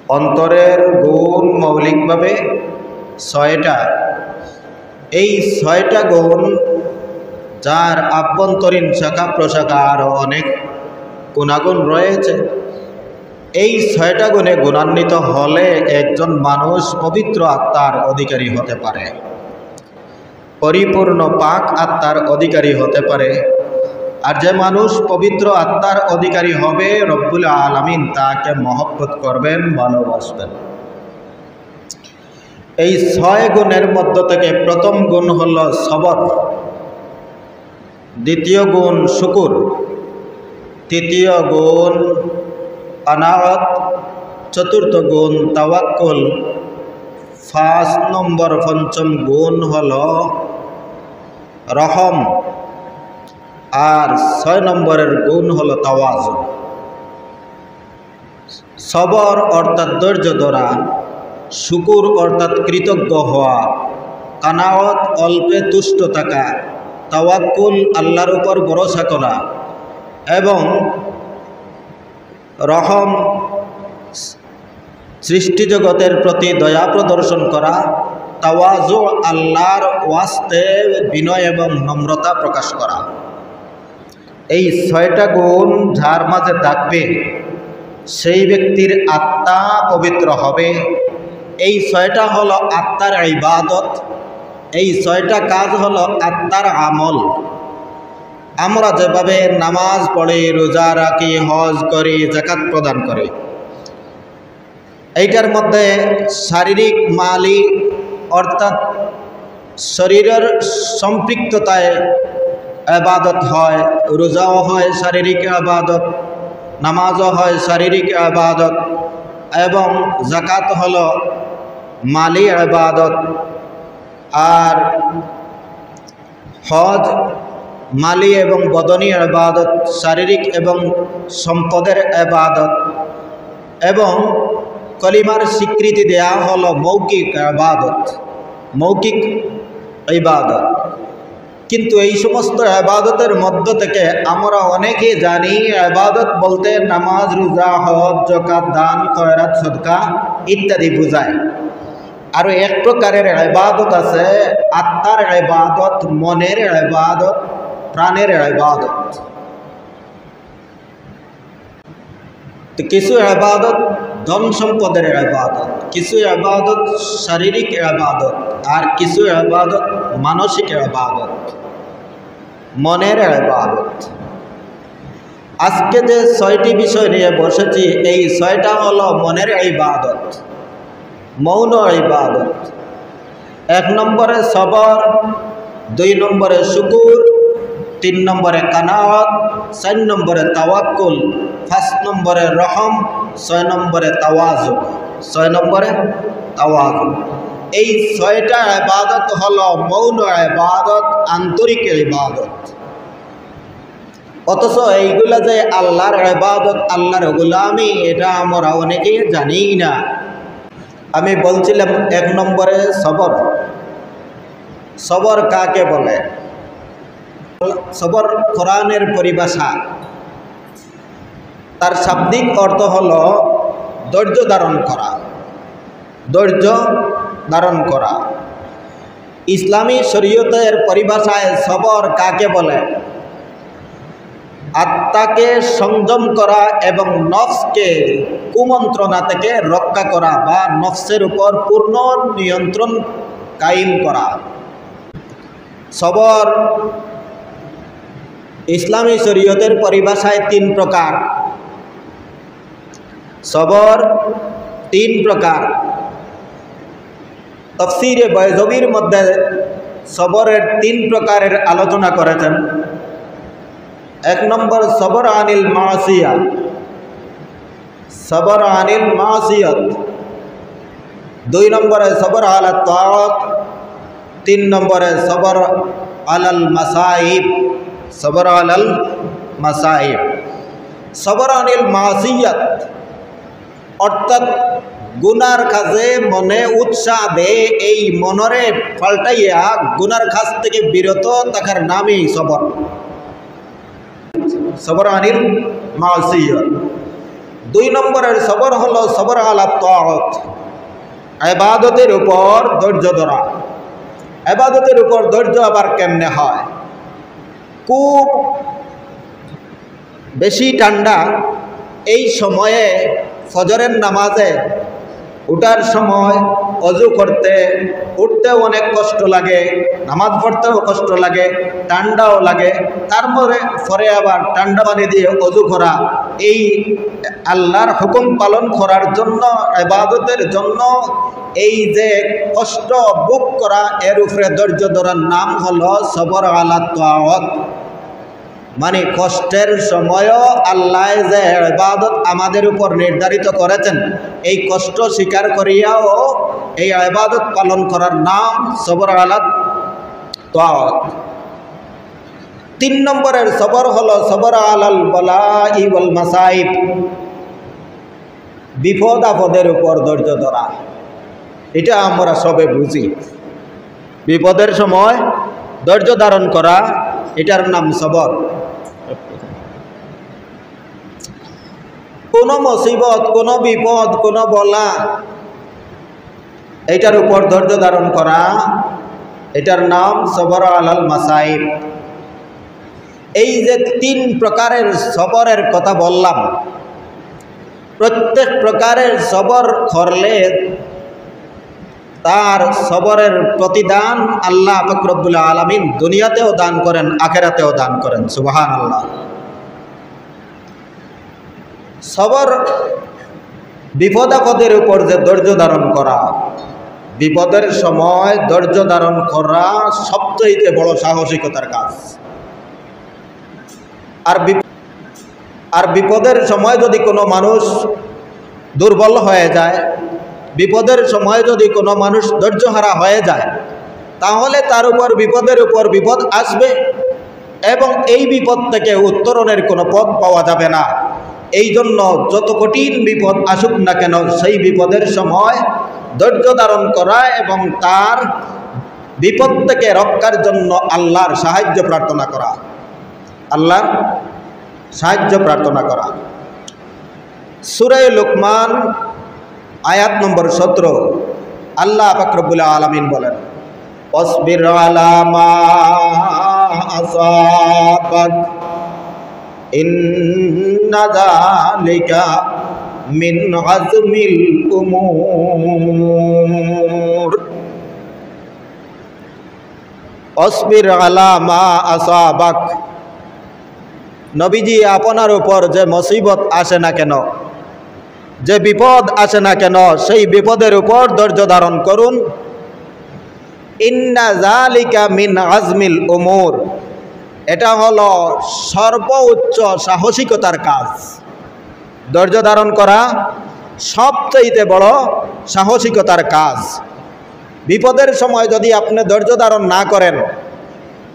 অন্তরের গুণ মৌলিকভাবে ছয়টা। এই ছয়টা গুণ, যার আভ্যন্তরীণ শাখা প্রশাখা আরও অনেক গুণাগুণ রয়েছে, এই ছয়টা গুণে গুণান্বিত হলে একজন মানুষ পবিত্র আত্মার অধিকারী হতে পারে, পরিপূর্ণ পাক আত্মার অধিকারী হতে পারে। আর যে মানুষ পবিত্র আত্মার অধিকারী হবে, রব্বুল আলামিন তাকে মহব্বত করবেন, ভালোবাসবেন। এই ছয় গুণের মধ্য থেকে প্রথম গুণ হল সবর, দ্বিতীয় গুণ শুকুর, তৃতীয় গুণ কানাআত, চতুর্থ গুণ তাওয়াক্কুল, পঞ্চম গুণ হল রহম, আর 6 নম্বরের গুণ হল তাওয়াজু। সবর অর্থাৎ ধৈর্য ধরা, শুকুর অর্থাৎ কৃতজ্ঞ হওয়া, কানাআত অল্পে তুষ্ট থাকা, তাওয়াক্কুল আল্লাহর উপর ভরসা করা, এবং রহম সৃষ্টি জগতের প্রতি দয়া প্রদর্শন করা, তাওয়াজু আল্লাহর ওয়াস্তে বিনয় এবং নম্রতা প্রকাশ করা। এই ছয়টা গুণ যার মাঝে থাকবে, সেই ব্যক্তির আত্মা পবিত্র হবে। এই ছয়টা হলো আত্মার ইবাদত, এই ছয়টা কাজ হলো আত্মার আমল। আমরা যেভাবে নামাজ পড়ি, রোজা রাখি, হজ করি, যাকাত প্রদান করি, এইটার মধ্যে শারীরিক মালি অর্থাৎ শরীরের সম্পৃক্ততায় ইবাদত হয়, রোজাও হয় শারীরিক ইবাদত, নামাজও হয় শারীরিক ইবাদত, এবং যাকাত হলো মালি ইবাদত। আর হজ মালি এবং বদনী ইবাদত, শারীরিক এবং সম্পদের ইবাদত। এবং কলিমার স্বীকৃতি দেয়া হলো মৌখিক ইবাদত, মৌখিক ইবাদত। কিন্তু এই সমস্ত ইবাদতের মধ্য থেকে আমরা অনেকে জানি ইবাদত বলতে নামাজ, রোজা, হজ, যাকাত, দান, খয়রাত, সদকা ইত্যাদি বোঝায়। আরও এক প্রকারের ইবাদত আছে আত্মার ইবাদত, মনের ইবাদত, প্রাণের ইবাদত। তো কিছু ইবাদত ধন সম্পদের ইবাদত, কিছু ইবাদত শারীরিক ইবাদত, আর কিছু ইবাদত মানসিক ইবাদত, মনের ইবাদত। আজকে যে 6টি বিষয় নিয়ে বসেছি, এই 6টা হলো মনের ইবাদত, মৌন ইবাদত। 1 নম্বরে সবর, 2 নম্বরে শুকুর, 3 নম্বরে কানাআত, 4 নম্বরে তাওয়াক্কুল, 5 নম্বরে রহম, 6 নম্বরে তাওয়াজু। 6 নম্বরে তাওয়াজু। এই 6টা ইবাদত হলো মৌন ইবাদত, আন্তরিক ইবাদত। অথচ এইগুলা যে আল্লাহর ইবাদত, আল্লাহর গোলামি, এটা আমরা অনেকেই জানি না। আমি বলছিলাম 1 নম্বরে সবর। সবর কাকে বলে? সবর কোরআনের পরিভাষা, তার শাব্দিক অর্থ হলো ধৈর্য ধারণ করা, ধৈর্য ধারণ করা। ইসলামী শরীয়তের পরিভাষায় সবর কাকে বলে? আত্মাকে সংযম করা এবং নফসকে কুমন্ত্রণা থেকে রক্ষা করা বা নফসের উপর পূর্ণ নিয়ন্ত্রণ কায়েম করা। সবর ইসলামী শরীয়তের পরিভাষায় 3 প্রকার। সবর 3 প্রকার। তাফসীরে বাইজাবীর মধ্যে সবরের 3 প্রকারের আলোচনা করেছেন। 1 নম্বর সবর আনিল মাসিয়া, সবর আনিল মাসিয়াত। 2 নম্বরে সবর আলা তাআত। 3 নম্বরে সবর আলাল মাসাইব, সবর আলাল মাসাইব। সবর আনিল মাসিয়াত অর্থাৎ গুনার কাজে মনে উৎসাহ দেয়, এই মনরে পাল্টাইয়া গুনার কাজ থেকে বিরত থাকার নামই সবর। সবর আনিল মাসিয়াত। দুই নম্বরের সবর হলো সবর আলা তাআত, ইবাদতের উপর ধৈর্য ধরা। ইবাদতের উপর ধৈর্য আবার কেমনে হয়? খুব বেশি ঠান্ডা এই সময়ে ফজরের নামাজে উঠার সময় অজু করতে উঠতেও অনেক কষ্ট লাগে, নামাজ পড়তেও কষ্ট লাগে, ঠান্ডাও লাগে। পরে আবার ঠান্ডা পানি দিয়ে অজু করা, এই আল্লাহর হুকুম পালন করার জন্য, ইবাদতের জন্য এই যে কষ্ট ভোগ করা, এর উপরে ধৈর্য ধরার নাম হলো সবর আলা তাআত। মানে কষ্টের সময়ও আল্লাহ যে ইবাদত আমাদের উপর নির্ধারিত করেছেন, এই কষ্ট স্বীকার করিয়াও এই ইবাদত পালন করার নাম সবর আলা তাআত। তিন নম্বরের সবর হলো সবর আলাল বালাই ওয়াল মাসাইব, বিপদ আপদের উপর ধৈর্য ধরা। এটা আমরা সবে বুঝি, বিপদের সময় ধৈর্য ধারণ করা, এটার নাম সবর। কোন মুসিবত, কোন বিপদ, কোন বলা, এটার উপর ধৈর্য ধারণ করা, এটার নাম সবর আলাল মাসাইব। এই যে তিন প্রকারের সবরের কথা বললাম, প্রত্যেক প্রকারের সবর করলে তার সবরের প্রতিদান আল্লাহ পাক রব্বুল আলামিন দুনিয়াতেও দান করেন, আখিরাতেও দান করেন। সুবহানাল্লাহ। সবর বিপদ আপদের উপর যে ধৈর্য ধারণ করা, বিপদের সময় ধৈর্য ধারণ করা সবচেয়ে বড় সাহসিকতার কাজ। আর বিপদের সময় যদি কোনো মানুষ দুর্বল হয়ে যায়, বিপদের সময় যদি কোনো মানুষ ধৈর্যহারা হয়ে যায়, তাহলে তার উপর বিপদের উপর বিপদ আসবে এবং এই বিপদ থেকে উত্তরণের কোনো পথ পাওয়া যাবে না। এই জন্য যত কঠিন বিপদ আসুক না কেন, সেই বিপদের সময় ধৈর্য ধারণ করা এবং তার বিপদ থেকে রক্ষার জন্য আল্লাহর সাহায্য প্রার্থনা করা, আল্লাহর সাহায্য প্রার্থনা করা। সূরা লুকমান আয়াত নম্বর 17, আল্লাহ পাক রব্বুল আলামিন বলেন, ওয়াসবির আলা মা আসাবাক ইন্না যালিকা মিন আজমিল উমুর। ওয়াসবির আলা মা আসাবাক, নবীজি আপনার উপর যে মুসিবত আসে না কেন, যে বিপদ আসে না কেন, সেই বিপদের উপর ধৈর্য ধারণ করুন। ইন্না যালিকা মিন আজমিল উমুর, এটা হলো সর্বোচ্চ সাহসিকতার কাজ। ধৈর্য ধারণ করা সবচেয়ে বড় সাহসিকতার কাজ। বিপদের সময় যদি আপনি ধৈর্য ধারণ না করেন,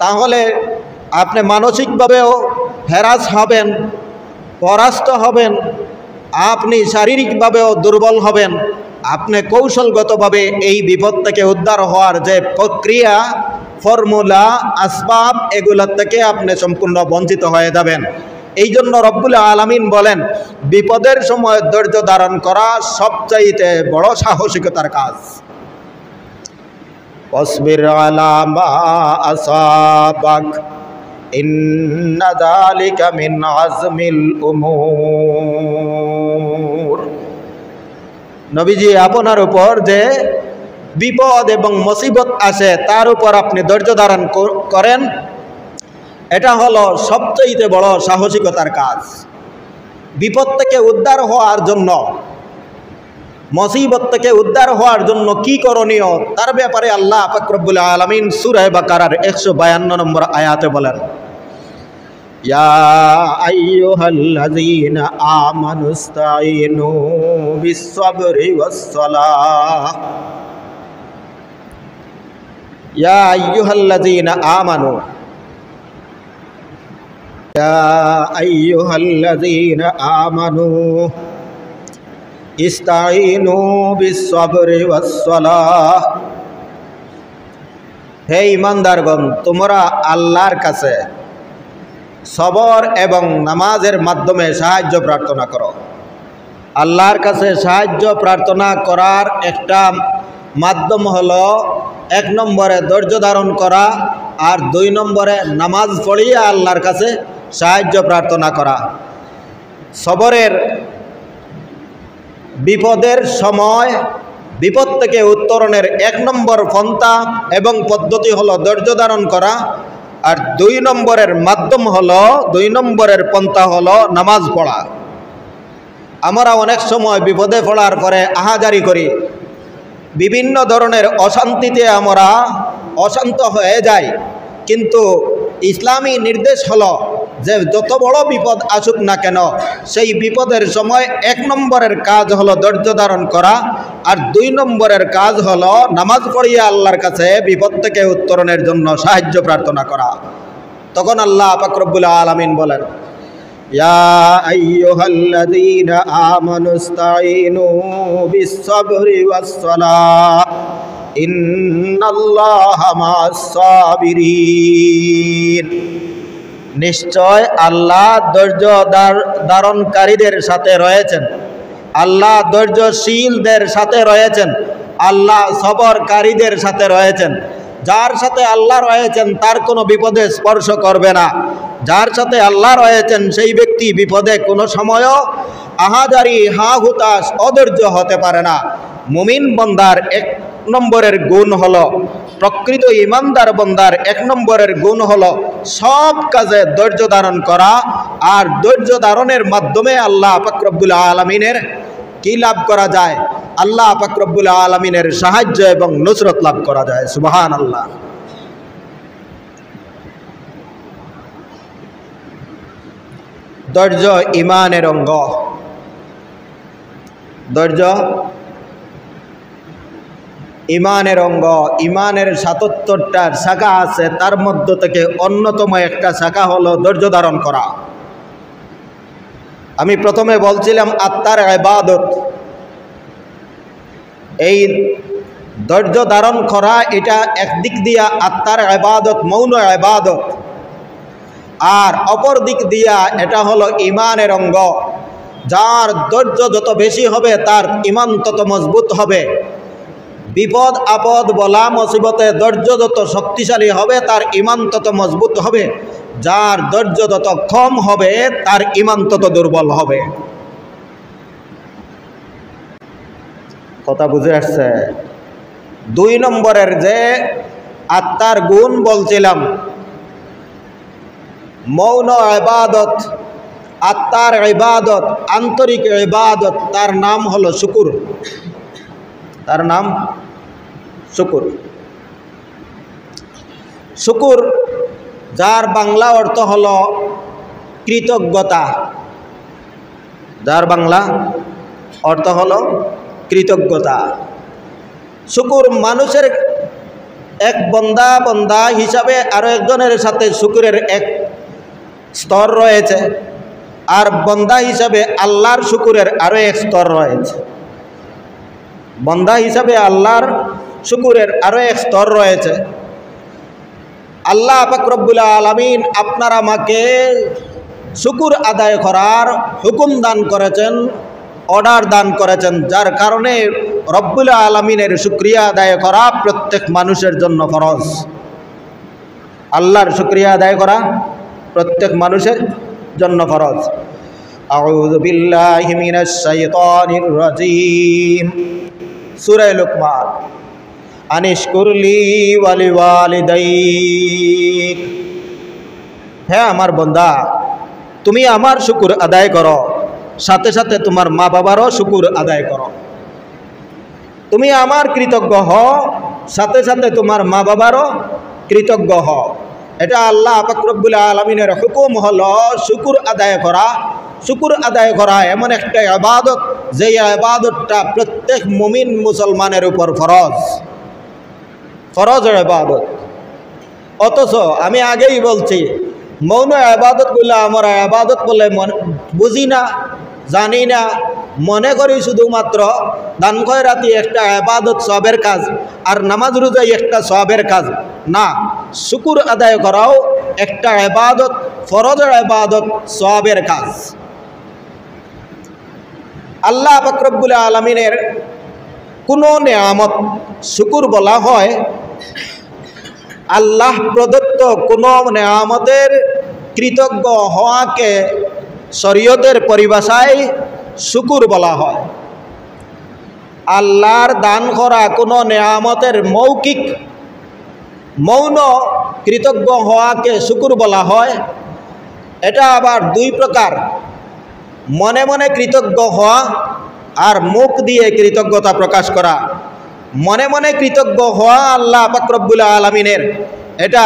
তাহলে আপনি মানসিকভাবেও হ্যারাস হবেন, পরাস্ত হবেন, আপনি শারীরিকভাবেও দুর্বল হবেন। আপনি কৌশলগতভাবে এই বিপদ থেকে উদ্ধার হওয়ার যে প্রক্রিয়া, ফর্মুলা, আসবাব, এগুলোর থেকে আপনি সম্পূর্ণ বঞ্চিত হয়ে যাবেন। এই জন্য রব্বুল আলামিন বলেন, বিপদের সময় ধৈর্য ধারণ করা সবচাইতে বড় সাহসিকতার কাজ। ওয়াসবির আলা মা আসাবাক ইন্না যালিকা মিন আজমিল উমুর। নবীজি আপনার উপর যে বিপদ এবং মুসিবত আসে, তার উপর আপনি ধৈর্য ধারণ করেন, এটা হলো সবচেয়ে বড় সাহসিকতার কাজ। বিপদ থেকে উদ্ধার হওয়ার জন্য, মুসিবত থেকে উদ্ধার হওয়ার জন্য কি করণীয়, তার ব্যাপারে আল্লাহ পাক রব্বুল আলামিন সূরা বাকারার 152 নম্বর আয়াতে বলেন, ইয়া আইয়ুহাল্লাযীনা আমানুস্তাঈনু বিস-সাবরি ওয়াস-সালাহ। ইয়া আইয়ুহাল্লাযীনা আমানু, ইয়া আইয়ুহাল্লাযীনা আমানু ইস্তাঈনু বিস-সাবরি ওয়াস-সালাহ। হে ঈমানদারগণ, তোমরা আল্লাহর কাছে সবর এবং নামাজের মাধ্যমে সাহায্য প্রার্থনা করো। আল্লাহর কাছে সাহায্য প্রার্থনা করার একটা মাধ্যম হলো 1 নম্বরে ধৈর্য ধারণ করা, আর 2 নম্বরে নামাজ পড়িয়ে আল্লাহর কাছে সাহায্য প্রার্থনা করা। সবরের বিপদের সময় বিপদ থেকে উত্তরণের 1 নম্বর পন্থা এবং পদ্ধতি হলো ধৈর্য ধারণ করা, আর 2 নম্বরের মাধ্যম হলো 2 নম্বরের পন্থা হলো নামাজ পড়া। আমরা অনেক সময় বিপদে পড়ার পরে আহাজারি করি, বিভিন্ন ধরনের অশান্তিতে আমরা অশান্ত হয়ে যাই, কিন্তু ইসলামী নির্দেশ হলো যে যত বড় বিপদ আসুক না কেন সেই বিপদের সময় 1 নম্বরের কাজ হলো ধৈর্য ধারণ করা, আর 2 নম্বরের কাজ হলো নামাজ পড়িয়ে আল্লাহর কাছে বিপদ থেকে উত্তরণের জন্য সাহায্য প্রার্থনা করা। তখন আল্লাহ পাক রব্বুল আলামিন বলেন, ইয়া আইয়ুহাল্লাযীনা আমানুস্তাঈনু বিস-সাবরি ওয়াস-সালাহ ইন্নাল্লাহা মা'আস-সাবিরিন। নিশ্চয় আল্লাহ ধৈর্য ধারণকারীদের সাথে রয়েছেন, আল্লাহ ধৈর্যশীলদের সাথে রয়েছেন, আল্লাহ সবরকারীদের সাথে রয়েছেন। যার সাথে আল্লাহ রয়েছেন তার কোনো বিপদে স্পর্শ করবে না, যার সাথে আল্লাহ রয়েছেন সেই ব্যক্তি বিপদে কোনো সময়ও আহাজারি হা হুতাশ অধৈর্য হতে পারে না। মুমিন বান্দার 1 নম্বরের গুণ হলো, প্রকৃত ইমানদার বান্দার 1 নম্বরের গুণ হলো সব কাজে ধৈর্য ধারণ করা, আর ধৈর্য ধারণের মাধ্যমে আল্লাহ পাক রব্বুল আলামিনের কি লাভ করা যায়? আল্লাহ পাক রব্বুল আলামিনের সাহায্য এবং নুসরত লাভ করা যায়। সুবহানাল্লাহ। ধৈর্য ইমানের অঙ্গ। ধৈর্য ইমানের অঙ্গ। ইমানের ৭৭টা শাখা আছে, তার মধ্য থেকে অন্যতম একটা শাখা হলো ধৈর্য ধারণ করা। আমি প্রথমে বলছিলাম আত্মার ইবাদত। এই ধৈর্য ধারণ করা এটা একদিক দিয়া আত্মার ইবাদত, মৌন ইবাদত, আর অপর দিক দিয়া এটা হলো ইমানের অঙ্গ। যার ধৈর্য যত বেশি হবে তার ইমান তত মজবুত হবে। বিপদ আপদ বলা মুসিবতে ধৈর্য যত শক্তিশালী হবে তার ইমান তত মজবুত হবে, যার ধৈর্য যত কম হবে তার ইমান তত দুর্বল হবে। কথা বুঝে আসছে? 2 নম্বরের যে আত্মার গুণ বলছিলাম, মৌন ইবাদত, আত্মার ইবাদত, আন্তরিক ইবাদত, তার নাম হলো শুকুর। তার নাম শুকুর। শুকুর যার বাংলা অর্থ হলো কৃতজ্ঞতা। যার বাংলা অর্থ হলো কৃতজ্ঞতা। শুকুর মানুষের এক বন্দা হিসাবে আরো একজনের সাথে শুকুরের এক স্তর রয়েছে, আর বন্দা হিসাবে আল্লাহর শুকুরের আরো এক স্তর রয়েছে। বন্দা হিসাবে আল্লাহর শুকুরের আরো এক স্তর রয়েছে। আল্লাহ পাক রব্বুল আলামিন আপনার আমাকে শুকুর আদায় করার হুকুম দান করেছেন, অর্ডার দান করেছেন, যার কারণে রব্বুল আলামিনের শুকরিয়া আদায় করা প্রত্যেক মানুষের জন্য ফরজ। আল্লাহর শুকরিয়া আদায় করা প্রত্যেক মানুষের জন্য ফরজ। আউযু বিল্লাহি মিনাশ শাইতানির রাজীম। সূরা লুকমান। আনিশকুরলি ওয়ালিওয়ালিদাইক। হ্যাঁ আমার বান্দা, তুমি আমার শুকুর আদায় করো, সাথে সাথে তোমার মা বাবারও শুকুর আদায় করো। তুমি আমার কৃতজ্ঞ হও, সাথে সাথে তোমার মা বাবারও কৃতজ্ঞ হও। এটা আল্লাহ পাক রব্বুল আলামিনের হুকুম হলো শুকুর আদায় করা। শুকুর আদায় করা এমন একটা ইবাদত যে ইবাদতটা প্রত্যেক মুমিন মুসলমানের উপর ফরজ। ফরজ ইবাদত। অথচ আমি আগেই বলছি, মৌন ইবাদতগুলো আমরা ইবাদত বলে বুঝি না, জানি না, মনে করি শুধুমাত্র দান খয়রাতি একটা ইবাদত সওয়াবের কাজ, আর নামাজ রোজা একটা সওয়াবের কাজ। না, শুকুর আদায় করাও একটা ইবাদত, ফরজ ইবাদত, সওয়াবের কাজ। আল্লাহ পাক রব্বুল আলামিনের কোনো নেয়ামত শুকুর বলা হয়, আল্লাহ প্রদত্ত কোনো নেয়ামতের কৃতজ্ঞ হওয়াকে শরীয়তের পরিভাষায় শুকুর বলা হয়। আল্লাহর দান করা কোনো নেয়ামতের মৌন কৃতজ্ঞ হওয়াকে শুকুর বলা হয়। এটা আবার দুই প্রকার, মনে মনে কৃতজ্ঞ হওয়া আর মুখ দিয়ে কৃতজ্ঞতা প্রকাশ করা। মনে মনে কৃতজ্ঞ হওয়া আল্লাহ পাক রব্বুল আলামিনের, এটা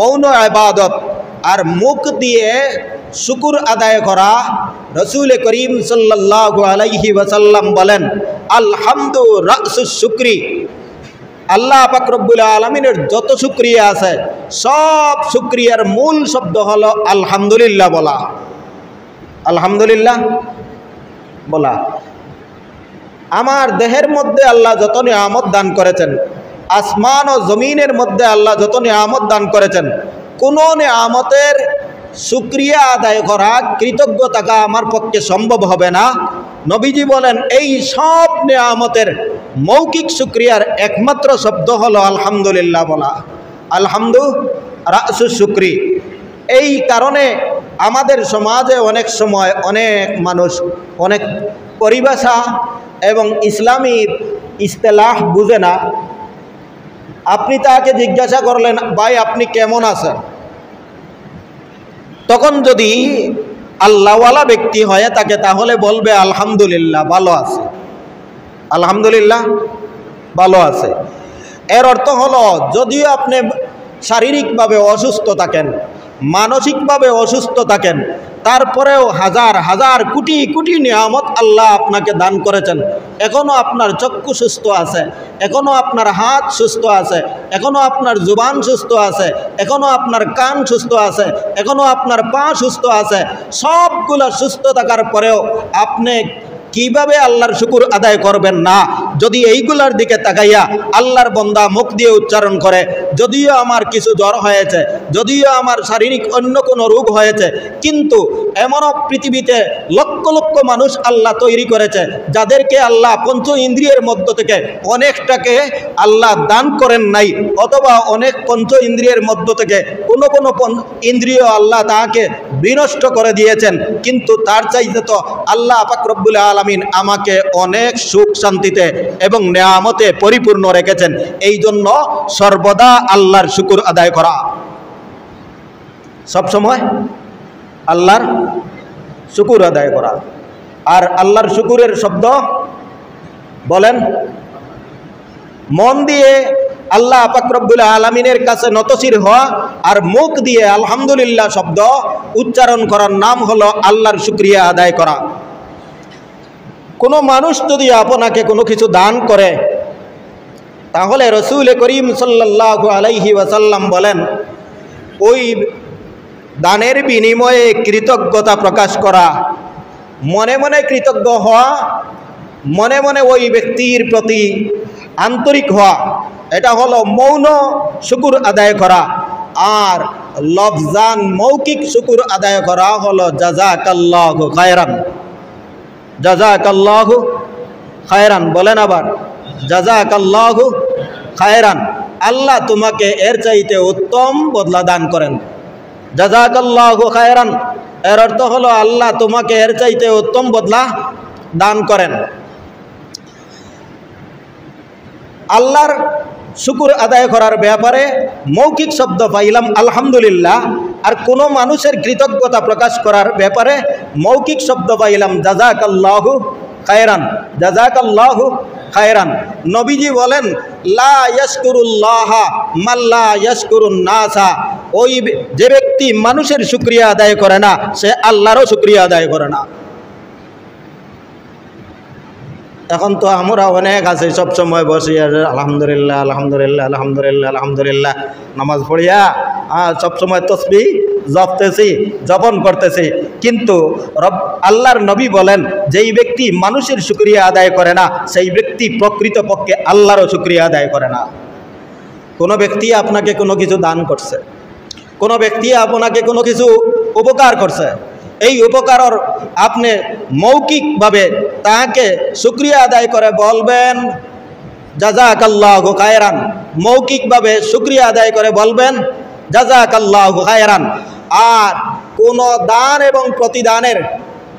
মৌন ইবাদত। আর মুখ দিয়ে শুকুর আদায় করা, রসুল করিম সাল্লাল্লাহু আলাইহি ওয়াসাল্লাম বলেন, আলহামদু রাসুস শুকরি। আল্লাহ পাক রব্বুল আলামিনের যত শুকরিয়া আছে, সব শুকরিয়ার মূল শব্দ হলো আলহামদুলিল্লাহ বলা। আলহামদুলিল্লাহ বলা। আমার দেহের মধ্যে আল্লাহ যত নিয়ামত দান করেছেন, আসমান ও জমিনের মধ্যে আল্লাহ যত নিয়ামত দান করেছেন, কোনো নিয়ামতের শুকরিয়া আদায় করা, কৃতজ্ঞ থাকা আমার পক্ষে সম্ভব হবে না। নবীজি বলেন, এই সব নিয়ামতের মৌখিক শুকরিয়ার একমাত্র শব্দ হলো আলহামদুলিল্লাহ বলা। আলহামদু রাসুস শুকরি। এই কারণে আমাদের সমাজে অনেক সময় অনেক মানুষ অনেক পরিভাষা এবং ইসলামী ইস্তেলাহ বুঝে না। আপনি তাকে জিজ্ঞাসা করলেন, ভাই আপনি কেমন আছেন? তখন যদি আল্লাহওয়ালা ব্যক্তি হয় তাকে, তাহলে বলবে আলহামদুলিল্লাহ ভালো আছে, আলহামদুলিল্লাহ ভালো আছে। এর অর্থ হলো, যদিও আপনি শারীরিকভাবে অসুস্থ থাকেন, মানসিকভাবে অসুস্থ থাকেন, তারপরেও হাজার হাজার কোটি কোটি নিয়ামত আল্লাহ আপনাকে দান করেছেন। এখনও আপনার চক্ষু সুস্থ আছে, এখনও আপনার হাত সুস্থ আছে, এখনও আপনার জুবান সুস্থ আছে, এখনও আপনার কান সুস্থ আছে, এখনও আপনার পা সুস্থ আছে। সবগুলো সুস্থ থাকার পরেও আপনি কিভাবে আল্লাহর শুকুর আদায় করবেন না? যদি এইগুলার দিকে তাকাইয়া আল্লাহর বান্দা মুখ দিয়ে উচ্চারণ করে, যদিও আমার কিছু জ্বর হয়েছে, যদিও আমার শারীরিক অন্য কোনো রোগ হয়েছে, কিন্তু এমনও পৃথিবীতে লক্ষ লক্ষ মানুষ আল্লাহ তৈরি করেছে, যাদেরকে আল্লাহ পঞ্চ ইন্দ্রিয়ের মধ্য থেকে অনেকটাকে আল্লাহ দান করেন নাই, অথবা অনেক পঞ্চ ইন্দ্রিয়ের মধ্য থেকে কোনো কোনো ইন্দ্রিয় আল্লাহ তাকে বিনষ্ট করে দিয়েছেন। কিন্তু তার চাইতে তো আল্লাহ পাক রব্বুল আলামিন আমাকে অনেক সুখ শান্তিতে এবং নেয়ামতে পরিপূর্ণ রেখেছেন। এই জন্য সর্বদা আল্লাহর শুকুর আদায় করা, সবসময় আল্লাহর শুকুর আদায় করা। আর আল্লাহর শুকুরের শব্দ বলেন, মন দিয়ে আল্লাহ পাক রব্বুল আলামিনের কাছে নতশির হওয়া আর মুখ দিয়ে আলহামদুলিল্লাহ শব্দ উচ্চারণ করার নাম হলো আল্লাহর শুকরিয়া আদায় করা। কোনো মানুষ যদি আপনাকে কোনো কিছু দান করে, তাহলে রসুল করিম সাল্লাল্লাহু আলাইহি ওয়াসাল্লাম বলেন, ওই দানের বিনিময়ে কৃতজ্ঞতা প্রকাশ করা, মনে মনে কৃতজ্ঞ হওয়া, মনে মনে ওই ব্যক্তির প্রতি আন্তরিক হওয়া, এটা হলো মৌন শুকুর আদায় করা। আর লফজান মৌখিক শুকুর আদায় করা হলো জাযাকাল্লাহু খায়রান। জাযাকাল্লাহু খায়রান বলেন, আবার জাযাকাল্লাহু খায়রান। আল্লাহ তোমাকে এর চাইতে উত্তম বদলা দান করেন। জাযাকাল্লাহু খায়রান এর অর্থ হলো আল্লাহ তোমাকে এর চাইতে উত্তম বদলা দান করেন। আল্লাহর শুকুর আদায় করার ব্যাপারে মৌখিক শব্দ পাইলাম আলহামদুলিল্লাহ, আর কোনো মানুষের কৃতজ্ঞতা প্রকাশ করার ব্যাপারে মৌখিক শব্দ পাইলাম জাযাকাল্লাহু খায়রান। জাযাকাল্লাহু খায়রান। নবীজি বলেন, লা ইয়াশকুরুল্লাহা মান লা ইয়াশকুরুন নাসা। ওই যে ব্যক্তি মানুষের শুকরিয়া আদায় করে না, সে আল্লাহরও শুকরিয়া আদায় করে না। এখন তো আমরা অনেক আছে সব সময় বসে আলহামদুলিল্লাহ আলহামদুলিল্লাহ আলহামদুলিল্লাহ আলহামদুলিল্লাহ নামাজ পড়িয়া সব সময় তসবিহ জপতেছি, জপন করতেছি, কিন্তু আল্লাহর নবী বলেন, যেই ব্যক্তি মানুষের শুকরিয়া আদায় করে না, সেই ব্যক্তি প্রকৃতপক্ষে আল্লাহরও শুকরিয়া আদায় করে না। কোনো ব্যক্তি আপনাকে কোনো কিছু দান করছে, কোনো ব্যক্তি আপনাকে কোনো কিছু উপকার করছে, এই উপকারের আপনি মৌখিকভাবে তাকে শুকরিয়া আদায় করে বলবেন জাযাকাল্লাহু খায়রান, মৌখিকভাবে শুকরিয়া আদায় করে বলবেন জাযাকাল্লাহু খায়রান। আর কোনো দান এবং প্রতিদানের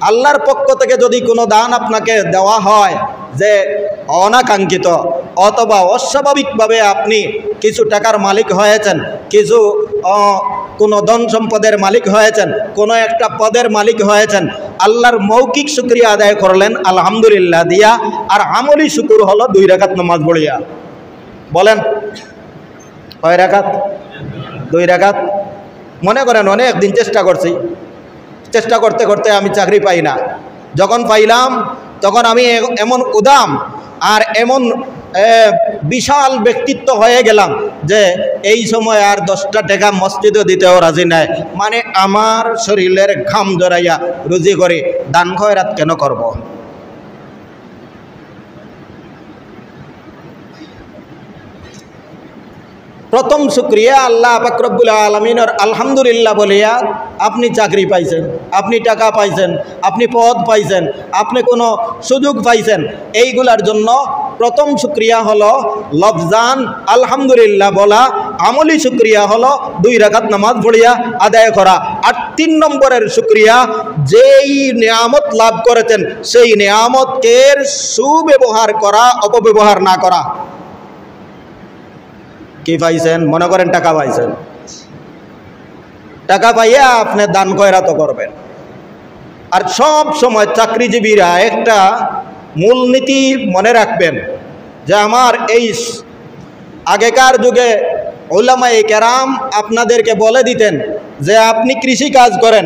আল্লাহর পক্ষ থেকে যদি কোনো দান আপনাকে দেওয়া হয় যে অনাকাঙ্ক্ষিত অথবা অস্বাভাবিকভাবে আপনি কিছু টাকার মালিক হয়েছেন, কিছু কোনো ধন সম্পদের মালিক হয়েছেন, কোনো একটা পদের মালিক হয়েছেন, আল্লাহর মৌখিক শুকরিয়া আদায় করলেন আলহামদুলিল্লাহ দিয়া, আর আমলি শুকুর হলো 2 রাকাত নামাজ পড়িয়া। বলেন কয় রাকাত? 2 রাকাত। মনে করেন অনেক দিন চেষ্টা করছি, চেষ্টা করতে করতে আমি চাকরি পাই না, যখন পাইলাম তখন আমি এমন উদাম আর এমন বিশাল ব্যক্তিত্ব হয়ে গেলাম যে এই সময় আর 10টা টাকা মসজিদে দিতেও রাজি নাই। মানে আমার শরীরের ঘাম জড়াইয়া রুজি করে দান খয়রাত কেন করব? প্রথম শুকরিয়া আল্লাহ পাক রব্বুল আলামিনের আলহামদুলিল্লাহ বলিয়া আপনি চাকরি পাইছেন, আপনি টাকা পাইছেন, আপনি পদ পাইছেন, আপনি কোনো সুযোগ পাইছেন, এইগুলার জন্য প্রথম শুকরিয়া হলো লফজান আলহামদুলিল্লাহ বলা, আমলি শুকরিয়া হলো 2 রাকাত নামাজ পড়িয়া আদায় করা। আর 3 নম্বরের শুকরিয়া যেই নিয়ামত লাভ করেছেন সেই নিয়ামতের সুব্যবহার করা, অপব্যবহার না করা। কি পাইছেন? মনে করেন টাকা পাইছেন, টাকা পাইয়া আপনি দান খয়রাত করবেন। আর সব সময় চাকরিজীবীরা একটা মূলনীতি মনে রাখবেন যে আমার এই আগেকার যুগে উলামায়ে কেরাম আপনাদেরকে বলে দিতেন যে আপনি কৃষি কাজ করেন,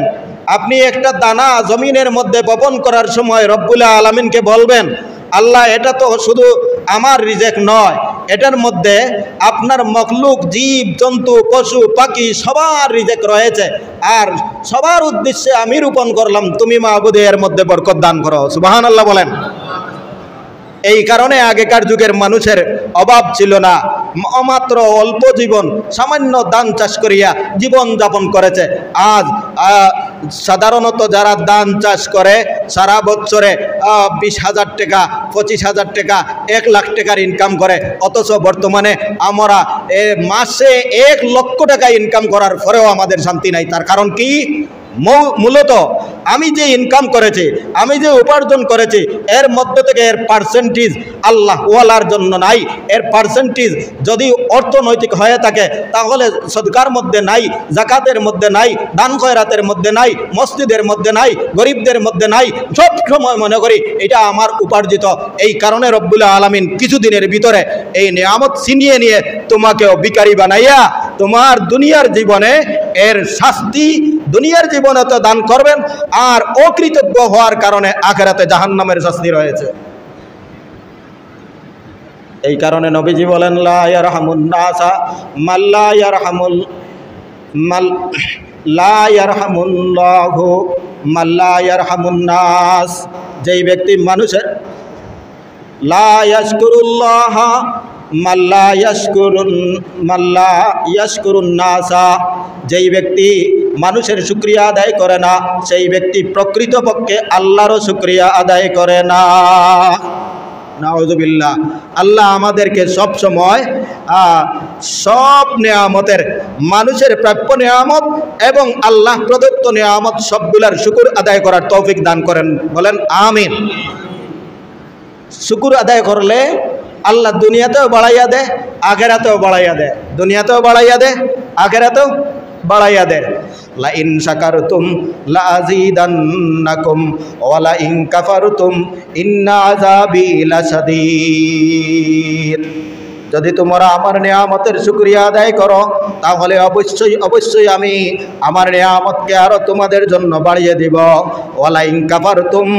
আপনি একটা দানা জমিনের মধ্যে বপন করার সময় রব্বুল আলামিনকে বলবেন আল্লাহ এটা তো শুধু আমার রিজেক নয়, এটার মধ্যে আপনার মখলুক, জীব জন্তু, পশু পাখি সবার রিজেক রয়েছে, আর সবার উদ্দেশ্যে আমি রোপণ করলাম, তুমি মাহবুদে এর মধ্যে বরকত দান করো। সুবহানাল্লাহ বলেন। এই কারণে আগেকার যুগের মানুষের অভাব ছিল না, মাত্র অল্প জীবন সামান্য ধান চাষ করিয়া জীবন যাপন করেছে। আজ সাধারণত যারা ধান চাষ করে সারা বছরে 20,000 টাকা, 25,000 টাকা, 1 লাখ টাকার ইনকাম করে, অথচ বর্তমানে আমরা মাসে 1 লক্ষ টাকা ইনকাম করার পরেও আমাদের শান্তি নাই। তার কারণ কি? মূলত আমি যে ইনকাম করেছি, আমি যে উপার্জন করেছি, এর মধ্যে থেকে এর পার্সেন্টেজ আল্লাহ ওয়ালার জন্য নাই। এর পার্সেন্টেজ যদি অর্থনৈতিক হয়ে থাকে তাহলে সদকার মধ্যে নাই, জাকাতের মধ্যে নাই, দান খয়রাতের মধ্যে নাই, মসজিদের মধ্যে নাই, গরিবদের মধ্যে নাই। সব সময় মনে করি এটা আমার উপার্জিত। এই কারণে রব্বুল আলামিন কিছুদিনের ভিতরে এই নিয়ামত ছিনিয়ে নিয়ে তোমাকেও ভিখারি বানাইয়া তোমার দুনিয়ার জীবনে এর শাস্তি দুনিয়ার জীবনে তো দান করবেন, আর অকৃতজ্ঞ হওয়ার কারণে আখিরাতে জাহান্নামের শাস্তি রয়েছে। এই কারণে নবীজি বলেন লা ইয়ারহামুন নাসা মাল্লা ইয়ারহামুল লা ইয়ারহামুল্লাহু মাল্লা ইয়ারহামুন নাস। যেই ব্যক্তি মানুষের লা ইয়াশকুরুল্লাহ মাল্লা ইয়াশকুরুন নাসা, যেই ব্যক্তি মানুষের শুকরিয়া আদায় করে না সেই ব্যক্তি প্রকৃতপক্ষে আল্লাহরও শুকরিয়া আদায় করে না। নাউযুবিল্লাহ। আল্লাহ আমাদেরকে সব সময় সব নিয়ামতের, মানুষের প্রাপ্য নিয়ামত এবং আল্লাহ প্রদত্ত নিয়ামত সবগুলার শুকর আদায় করার তৌফিক দান করেন। বলেন আমিন। শুকর আদায় করলে আল্লাহ দুনিয়াতেও বাড়াইয়া দেয়, আখিরাতেও বাড়াইয়া দেয়। দুনিয়াতেও বাড়াইয়া দেয়, আখিরাতেও বাড়াইয়া দেয়। লা ইন শাকারতুম লা আযীদান্নাকুম ওয়া লা ইন কাফারতুম ইন্না আযাবি লাশাদীদ। যদি তোমরা আমার নিয়ামতের শুকরিয়া আদায় করো তাহলে অবশ্যই আমি আমার নিয়ামতকে আরো তোমাদের জন্য বাড়িয়ে দিব। ওয়ালা ইন কাফারতুম,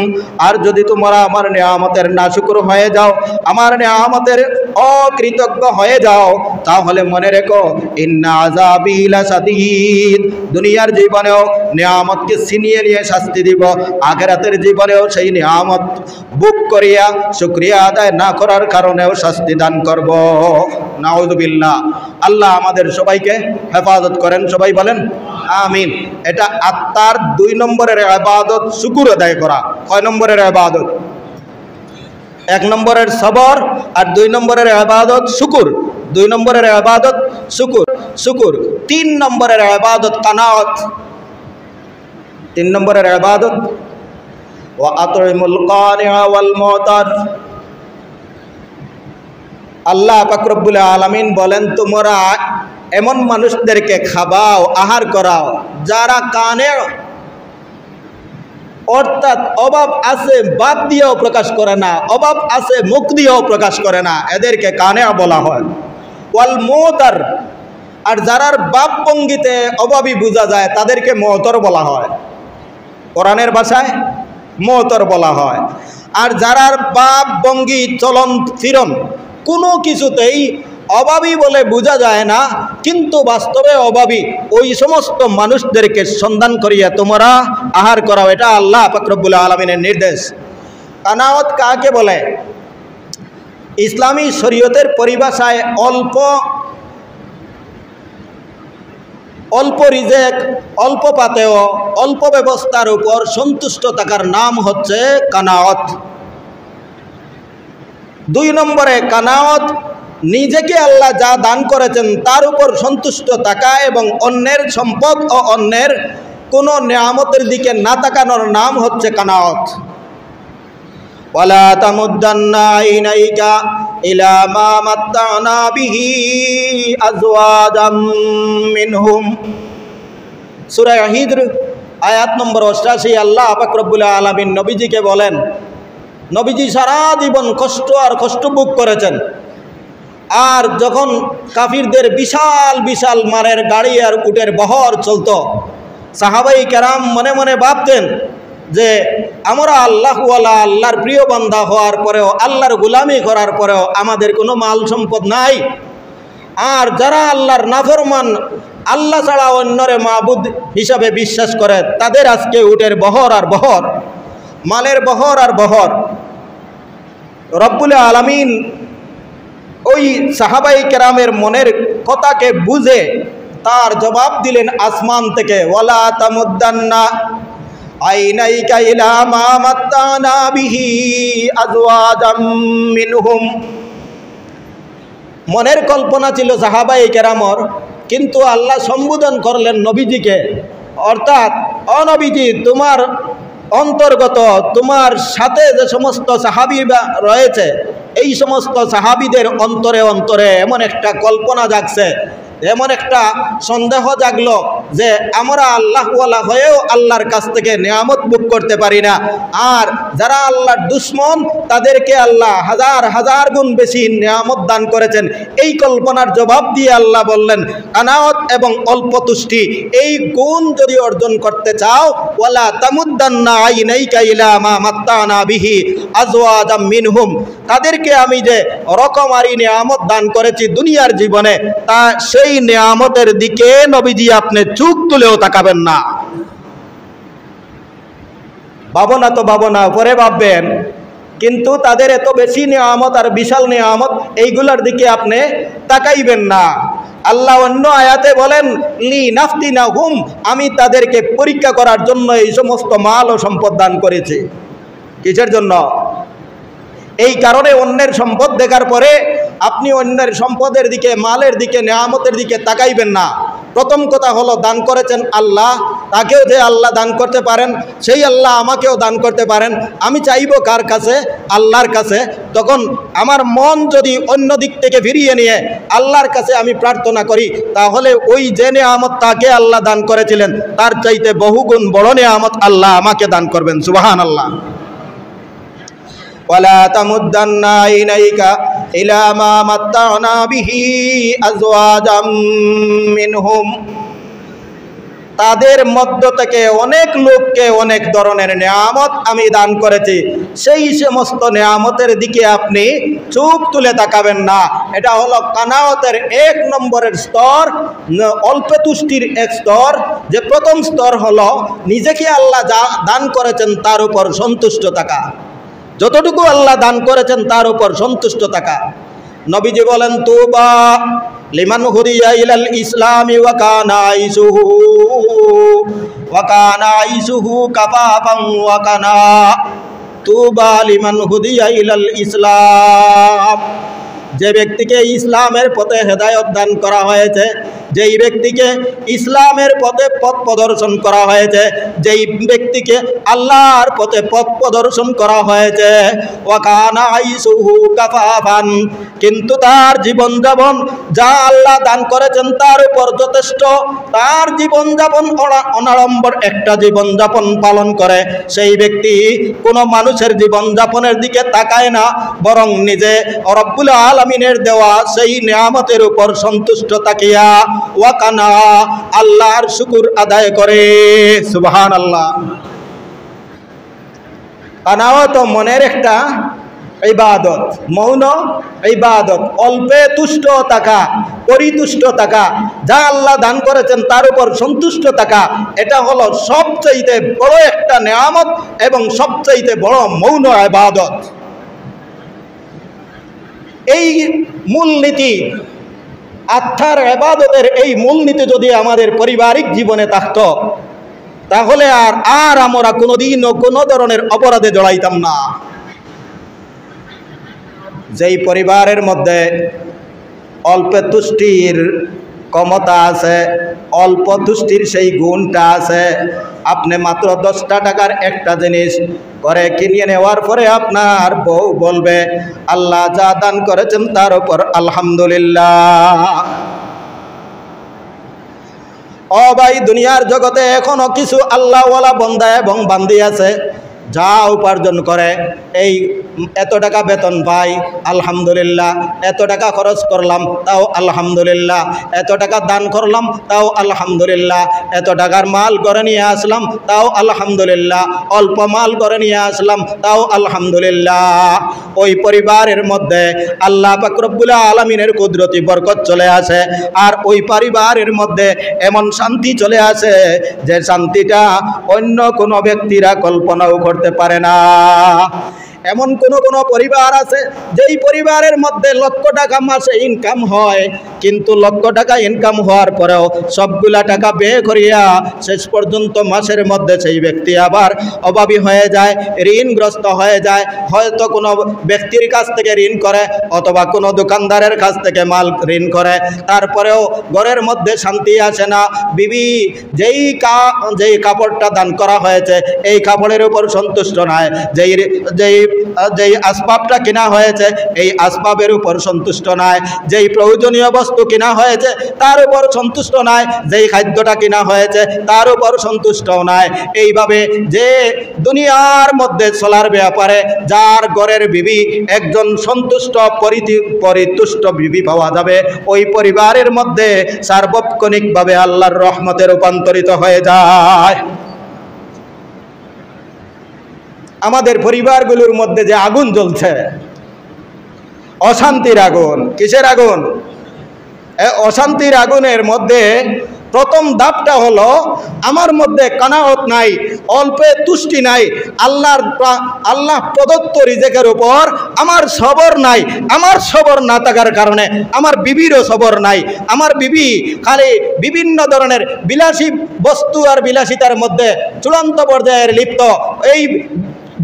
আর যদি তোমরা আমার নিয়ামতের নাশুকর হয়ে যাও, আমার নিয়ামতের অকৃতজ্ঞ হয়ে যাও, তাহলে মনে রেখো ইন্না আযাবি লাশাদীদ। দুনিয়ার জীবনেও নিয়ামতকে ছিনিয়ে নিয়ে শাস্তি দিব, আখিরাতের জীবনেও সেই নিয়ামত বুক করিয়া শুকরিয়া আদায় না করার কারণেও শাস্তি দান করব। নাউযুবিল্লাহ। আল্লাহ আমাদের সবাইকে হেফাজত করেন, সবাই বলেন আমিন। এটা আত্মার 2 নম্বরের ইবাদত শুকর আদায় করা। কয় নম্বরের ইবাদত? 1 নম্বরের সবর আর 2 নম্বরের ইবাদত শুকর। 2 নম্বরের ইবাদত শুকর। 3 নম্বরের ইবাদত কানাত। 3 নম্বরের ইবাদত ওয়া আতইমুল কানিআ ওয়াল মুতার। আল্লাহ পাক রব্বুল আলামিন বলেন, তোমরা এমন মানুষদেরকে খাওয়াও, আহার করাও যারা কানে, অর্থাৎ অভাব আছে বাদ দিয়েও প্রকাশ করে না, অভাব আছে মুখ দিয়েও প্রকাশ করে না, এদেরকে কানে বলা হয়। ওয়াল মুতার, আর যারার বাপ ভঙ্গিতে অভাবী বোঝা যায় তাদেরকে মুতর বলা হয়, কোরআনের ভাষায় মুতর বলা হয়। আর যারার বাপ ভঙ্গি চলন ফিরন কোনো কিছুতেই অভাবী বলে বোঝা যায় না কিন্তু বাস্তবে অভাবী, ওই সমস্ত মানুষদেরকে সন্ধান করিয়া তোমরা আহার করাও। এটা আল্লাহ পাক রব্বুল আলামিনের নির্দেশ। কানাওয়াত কাকে বলে? ইসলামী শরীয়তের পরিভাষায় অল্প রিজেক, অল্প পাতেও অল্প ব্যবস্থার উপর সন্তুষ্ট থাকার নাম হচ্ছে কানাওয়াত। 2 নম্বরে কানাওয়াত নিজেকে আল্লাহ যা দান করেছেন তার উপর সন্তুষ্ট থাকা এবং অন্যের সম্পদ ও অন্যের কোনো নিয়ামতের দিকে না তাকানোর নাম হচ্ছে কানাওয়াত। ওয়ালা তামুদ্দান্না আইনাইকা ইলা মা মাত্তানা বিহি আজওয়াজাম মিনহুম। সূরা হিজর আয়াত নম্বর 88। আল্লাহ পাক রব্বুল আলামিন নবীজিকে বলেন, নবীজি সারা জীবন কষ্ট আর কষ্ট ভোগ করেছেন। আর যখন কাফিরদের বিশাল বিশাল মারের গাড়ি আর উটের বহর চলত, সাহাবাই কেরাম মনে মনে ভাবতেন যে আমরা আল্লাহওয়ালা, আল্লাহর প্রিয় বান্দা হওয়ার পরেও, আল্লাহর গোলামি করার পরেও আমাদের কোনো মাল সম্পদ নাই। আর যারা আল্লাহর নাফরমান, আল্লাহ ছাড়া অন্যরে মাবুদ হিসাবে বিশ্বাস করে, তাদের আজকে উটের বহর আর বহর, মালের বহর আর বহর। রব্বুল আলামিন ওই সাহাবাই কেরামের মনের কথাকে বুঝে তার জবাব দিলেন আসমান থেকে, ওয়ালা তামুদ্দান্না আইনাইকা ইলা মা মাত্তানা বিহি আজওয়াজাম মিনহুম। মনের কল্পনা ছিল সাহাবাই কেরামর, কিন্তু আল্লাহ সম্বোধন করলেন নবীজিকে, অর্থাৎ অনবীজি তোমার অন্তর্গত, তোমার সাথে যে সমস্ত সাহাবীরা রয়েছে এই সমস্ত সাহাবীদের অন্তরে অন্তরে এমন একটা কল্পনা জাগছে, এমন একটা সন্দেহ জাগলো যে আমরা আল্লাহওয়ালা হয়েও আল্লাহর কাছ থেকে নিয়ামত ভোগ করতে পারি না। আর যারা আল্লাহর দুশ্মন তাদেরকে আল্লাহ হাজার হাজার গুণ বেশি নিয়ামত দান করেছেন। এই কল্পনার জবাব দিয়ে আল্লাহ বললেন, কানাওয়াত এবং অল্প তুষ্টি এই গুণ যদি অর্জন করতে চাও, ওয়ালা তামুদ্দান্না আইনাইকা ইলা মা মাত্তানা বিহি আজওয়াজাম মিনহুম, তাদেরকে আমি যে রকমারি নিয়ামত দান করেছি দুনিয়ার জীবনে, তা সেই নিয়ামতের দিকে নবীজি আপনি চোখ তুলেও তাকাবেন না। ভাবনা তো ভাবনা, পরে ভাববেন, কিন্তু তাদের এত বেশি নিয়ামত আর বিশাল নিয়ামত, এইগুলোর দিকে আপনি তাকাইবেন না। আল্লাহ অন্য আয়াতে বলেন, লি নাফতিনাহুম, আমি তাদেরকে পরীক্ষা করার জন্য এই সমস্ত মাল ও সম্পদ দান করেছি। কিসের জন্য? এই কারণে অন্যের সম্পদ দেখার পরে আপনি অন্যের সম্পদের দিকে, মালের দিকে, নিয়ামতের দিকে তাকাইবেন না। প্রথম কথা হলো, দান করেছেন আল্লাহ, তাকেও যে আল্লাহ দান করতে পারেন, সেই আল্লাহ আমাকেও দান করতে পারেন। আমি চাইব কার কাছে? আল্লাহর কাছে। তখন আমার মন যদি অন্য দিক থেকে ফিরিয়ে নিয়ে আল্লাহর কাছে আমি প্রার্থনা করি, তাহলে ওই যে নিয়ামত তাকে আল্লাহ দান করেছিলেন তার চাইতে বহুগুণ বড় নিয়ামত আল্লাহ আমাকে দান করবেন। সুবহানাল্লাহ। ওয়ালা তামুদ্দান্না আইনাইকা ইলা মা মাত্তানা বিহি আজওয়াজাম মিনহুম, তাদের মধ্য থেকে অনেক লোককে অনেক ধরনের নিয়ামত আমি দান করেছি, সেই সমস্ত নিয়ামতের দিকে আপনি চোখ তুলে তাকাবেন না। এটা হলো কানাওয়াতের 1 নম্বরের স্তর, অল্প তুষ্টির এক স্তর। যে প্রথম স্তর হলো নিজেকে আল্লাহ যা দান করেছেন তার উপর সন্তুষ্ট থাকা। যতটুকু আল্লাহ দান করেছেন তার উপর সন্তুষ্ট থাকা। নবীজি বলেন, তুবা লিমান হুদিয়া ইলাল ইসলামি ওয়া কানা আইসুহু কাফাফান ওয়া কানা তুবা লিমান হুদিয়া ইলাল ইসলাম। যে ব্যক্তিকে ইসলামের পথে হেদায়েত দান করা হয়েছে, যেই ব্যক্তিকে ইসলামের পথে পথ প্রদর্শন করা হয়েছে, যেই ব্যক্তিকে আল্লাহর পথে পথ প্রদর্শন করা হয়েছে, ওয়া কানা আইসুহু কাফাফান, কিন্তু তার জীবনযাপন যা আল্লাহ দান করেছেন তার উপর যথেষ্ট, তার জীবনযাপন অনাড়ম্বর একটা জীবনযাপন পালন করে, সেই ব্যক্তি কোনো মানুষের জীবনযাপনের দিকে তাকায় না, বরং নিজে রব্বুল আলামিনের দেওয়া সেই নিয়ামতের উপর সন্তুষ্ট তাকিয়া ওয়া কানা আল্লাহর শুকর আদায় করে। সুবহানাল্লাহ। কানাও তো মনের একটা ইবাদত, মৌন ইবাদত, অল্পে তুষ্ট থাকা, পরিতুষ্ট থাকা, যা আল্লাহ দান করেছেন তার উপর সন্তুষ্ট থাকা, এটা হলো সবচাইতে বড় একটা নিয়ামত এবং সবচাইতে বড় মৌন ইবাদত। এই মূলনীতি, আত্মার ইবাদতের এই মূলনীতি যদি আমাদের পারিবারিক জীবনে থাকতো, তাহলে আর আমরা কোনোদিনও কোনো ধরনের অপরাধে জড়াইতাম না। যেই পরিবারের মধ্যে অল্প তুষ্টির ক্ষমতা আছে, অল্প তুষ্টির সেই গুণটা আছে, আপনি মাত্র 10টা টাকার একটা জিনিস ঘরে কিনে নেওয়ার পরে আপনার বউ বলবে, আল্লাহ যা দান করেছেন তার উপর আলহামদুলিল্লাহ। ও ভাই, দুনিয়ার জগতে এখনো কিছু আল্লাহওয়ালা বান্দা এবং বান্দি আছে যা উপার্জন করে, এই এত টাকা বেতন পাই আলহামদুলিল্লাহ, এত টাকা খরচ করলাম তাও আলহামদুলিল্লাহ, এত টাকা দান করলাম তাও আলহামদুলিল্লাহ, এত টাকার মাল করে নিয়ে আসলাম তাও আলহামদুলিল্লাহ, অল্প মাল করে নিয়ে আসলাম তাও আলহামদুলিল্লাহ। ওই পরিবারের মধ্যে আল্লাহ পাক রব্বুল আলামিনের কুদরতি বরকত চলে আসে, আর ওই পরিবারের মধ্যে এমন শান্তি চলে আসে যে শান্তিটা অন্য কোনো ব্যক্তিরা কল্পনাও করতে পারে না। এমন কোন পরিবার আছে যেই পরিবারের মধ্যে লক্ষ টাকা মাসে ইনকাম হয়, কিন্তু লক্ষ টাকা ইনকাম হওয়ার পরেও সবগুলা টাকা ব্যয় করিয়া শেষ পর্যন্ত মাসের মধ্যে সেই ব্যক্তি আবার অভাবী হয়ে যায়, ঋণগ্রস্ত হয়ে যায়। হয়তো কোনো ব্যক্তির কাছ থেকে ঋণ করে অথবা কোনো দোকানদারের কাছ থেকে মাল ঋণ করে, তারপরেও ঘরের মধ্যে শান্তি আসে না। বিবি যেই কাপড়টা দান করা হয়েছে এই কাপড়ের উপর সন্তুষ্ট নয়, যেই আসবাবটা কেনা হয়েছে এই আসবাবের উপর সন্তুষ্ট নয়, যেই প্রয়োজনীয় বস্তু কেনা হয়েছে তার উপর সন্তুষ্ট নয়, যেই খাদ্যটা কেনা হয়েছে তার উপর সন্তুষ্ট নয়। এইভাবে যে দুনিয়ার মধ্যে চলার ব্যাপারে যার ঘরের বিবি একজন সন্তুষ্ট পরিতুষ্ট বিবি পাওয়া যাবে, ওই পরিবারের মধ্যে সার্বক্ষণিকভাবে আল্লাহর রহমতে রূপান্তরিত হয়ে যায়। আমাদের পরিবারগুলোর মধ্যে যে আগুন জ্বলছে, অশান্তির আগুন, কিসের আগুন? অশান্তির আগুনের মধ্যে প্রথম ধাপটা হলো আমার মধ্যে কানাওয়াত নাই, অল্পে তুষ্টি নাই, আল্লাহ প্রদত্ত রিজেকের উপর আমার সবর নাই। আমার সবর না থাকার কারণে আমার বিবিরও সবর নাই। আমার বিবি খালি বিভিন্ন ধরনের বিলাসী বস্তু আর বিলাসিতার মধ্যে চূড়ান্ত পর্যায়ের লিপ্ত। এই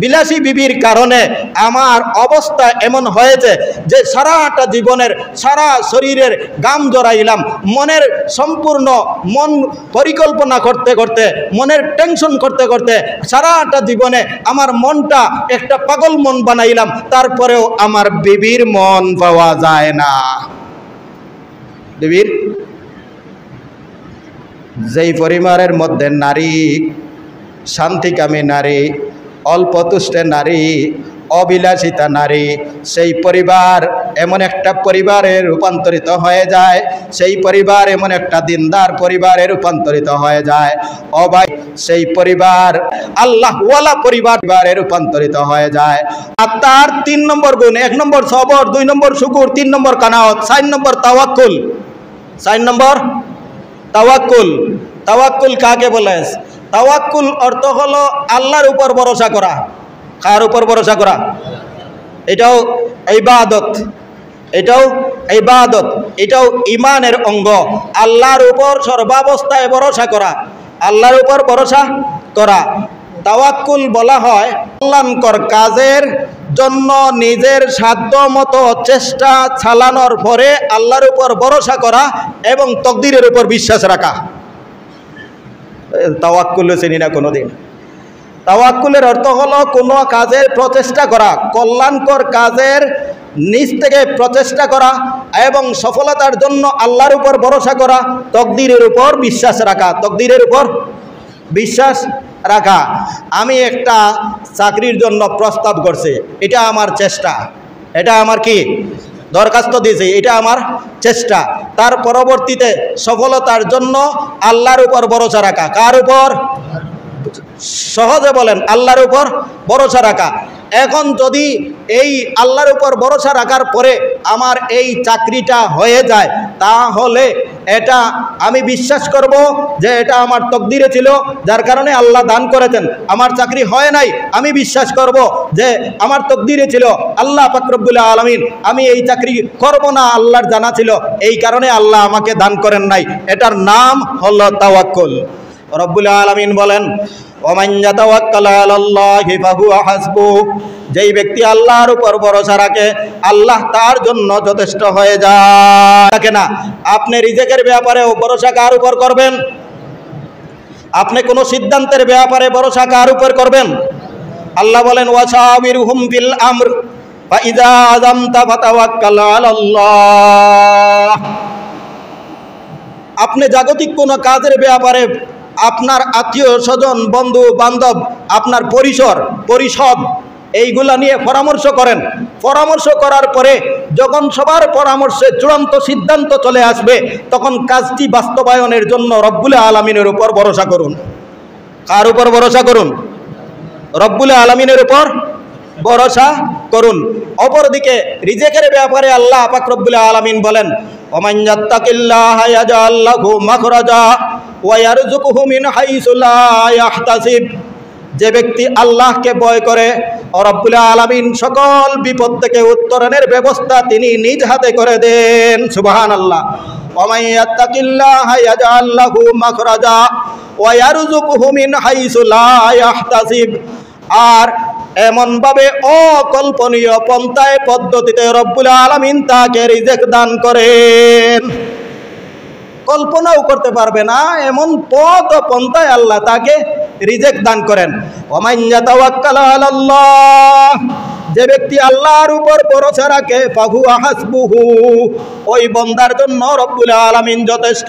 বিলাসী বিবির কারণে আমার অবস্থা এমন হয়েছে যে সারাটা জীবনের সারা শরীরের গাম জড়াইলাম, মনের সম্পূর্ণ মন পরিকল্পনা করতে করতে, মনের টেনশন করতে করতে সারাটা জীবনে আমার মনটা একটা পাগল মন বানাইলাম, তারপরেও আমার বিবির মন পাওয়া যায় না। বিবির যেই পরিবারের মধ্যে নারী শান্তিকামী নারী, অল্প তুষ্টে নারী, অবিলাসিতা নারী, সেই পরিবার এমন একটা পরিবারে রূপান্তরিত হয়ে যায়, সেই পরিবার এমন একটা দিনদার পরিবারে রূপান্তরিত হয়ে যায়। ভাই, সেই পরিবার আল্লাহওয়ালা পরিবারে রূপান্তরিত হয়ে যায়। আর তার 3 নম্বর গুণ, 1 নম্বর সবর, 2 নম্বর শুকুর, 3 নম্বর কানাওয়াত, 4 নম্বর তাওয়াক্কুল। 4 নম্বর তাওয়াক্কুল। তাওয়াক্কুল কাকে বলে? তাওয়াক্কুল অর্থ হলো আল্লাহর উপর ভরসা করা, কার উপর ভরসা করা? এটাও ইবাদত, এটাও ইবাদত, এটাও ইমানের অঙ্গ। আল্লাহর উপর সর্বাবস্থায় ভরসা করা, আল্লাহর উপর ভরসা করা। তাওয়াক্কুল বলা হয় কল্যাণকর কাজের জন্য নিজের সাধ্য মতো চেষ্টা চালানোর পরে আল্লাহর উপর ভরসা করা এবং তকদিরের উপর বিশ্বাস রাখা। তাওয়াক্কুল চিনি না কোনোদিন। তাওয়াক্কুলের অর্থ হলো কোনো কাজের প্রচেষ্টা করা, কল্যাণকর কাজের নিজ থেকে প্রচেষ্টা করা এবং সফলতার জন্য আল্লাহর উপর ভরসা করা, তকদিরের উপর বিশ্বাস রাখা, তকদিরের উপর বিশ্বাস রাখা। আমি একটা চাকরির জন্য প্রস্তাব করছি, এটা আমার চেষ্টা, এটা আমার কি দরখাস্ত দিয়েছি, এটা আমার চেষ্টা। তার পরবর্তীতে সফলতার জন্য আল্লাহর উপর ভরসা রাখা। কার উপর? সহজে বলেন, আল্লাহর উপর ভরসা রাখা। এখন যদি এই আল্লাহর উপর ভরসা রাখার পরে আমার এই চাকরিটা হয়ে যায়, তাহলে এটা আমি বিশ্বাস করব যে এটা আমার তকদিরে ছিল, যার কারণে আল্লাহ দান করেছেন। আমার চাকরি হয় নাই, আমি বিশ্বাস করব যে আমার তকদিরে ছিল, আল্লাহ পাক রব্বুল আলামিন আমি এই চাকরি করব না, আল্লাহর জানা ছিল, এই কারণে আল্লাহ আমাকে দান করেন নাই। এটার নাম হলো তাওয়াক্কুল। রব্বুল আলামিন বলেন, ওমান ইয়াতাওয়াক্কাল আলাল্লাহি ফাহুয়া হাসবুহ, যেই ব্যক্তি আল্লাহর উপর ভরসা রাখে আল্লাহ তার জন্য যথেষ্ট হয়ে যায়। না, আপনি রিজিকের ব্যাপারে ভরসা কার উপর করবেন? আপনি কোন সিদ্ধান্তের ব্যাপারে ভরসা কার উপর করবেন? আল্লাহ বলেন, ওয়াশাবিরহুম ফিল আমর ফাইযা আযামতা ফাতাওয়াক্কাল আলাল্লাহ। আপনি জাগতিক কোন কাজের ব্যাপারে আপনার আত্মীয় স্বজন, বন্ধু বান্ধব, আপনার পরিষদ এইগুলা নিয়ে পরামর্শ করেন। পরামর্শ করার পরে যখন সবার পরামর্শে চূড়ান্ত সিদ্ধান্ত চলে আসবে, তখন কাজটি বাস্তবায়নের জন্য রব্বুল আলামিনের উপর ভরসা করুন। কার উপর ভরসা করুন? রব্বুল আলামিনের উপর ভরসা করুন। অপরদিকে রিজিকের ব্যাপারে আল্লাহ পাক রব্বুল আলামিন বলেন, ওমান ইয়াত্তাকিল্লাহা ইয়াজআল লাহু মাখরাজা ওয়া ইয়ারযুকুহু মিন হাইসু লা ইয়াহতাসিব। যে ব্যক্তি আল্লাহকে ভয় করে, রব্বুল আলামিন সকল বিপদ থেকে উত্তরণের ব্যবস্থা তিনি নিজ হাতে করে দেন। সুবহানাল্লাহ। ওমান ইয়াত্তাকিল্লাহা ইয়াজআল লাহু মাখরাজা ওয়া ইয়ারযুকুহু মিন হাইসু লা ইয়াহতাসিব। আর এমনভাবে অকল্পনীয় পন্থায় পদ্ধতিতে রব্বুল আলামিন তাকে রিজিক দান করেন, কল্পনাও করতে পারবে না এমন পথ ও পন্থায় আল্লাহ তাকে রিজিক দান করেন। ওমান ইয়াতাওয়াক্কাল আলাল্লাহ, যে ব্যক্তি আল্লাহর উপর ভরসা রাখে ফাহুয়া হাসবুহু, ওই বান্দার জন্য রব্বুল আলামিন যথেষ্ট।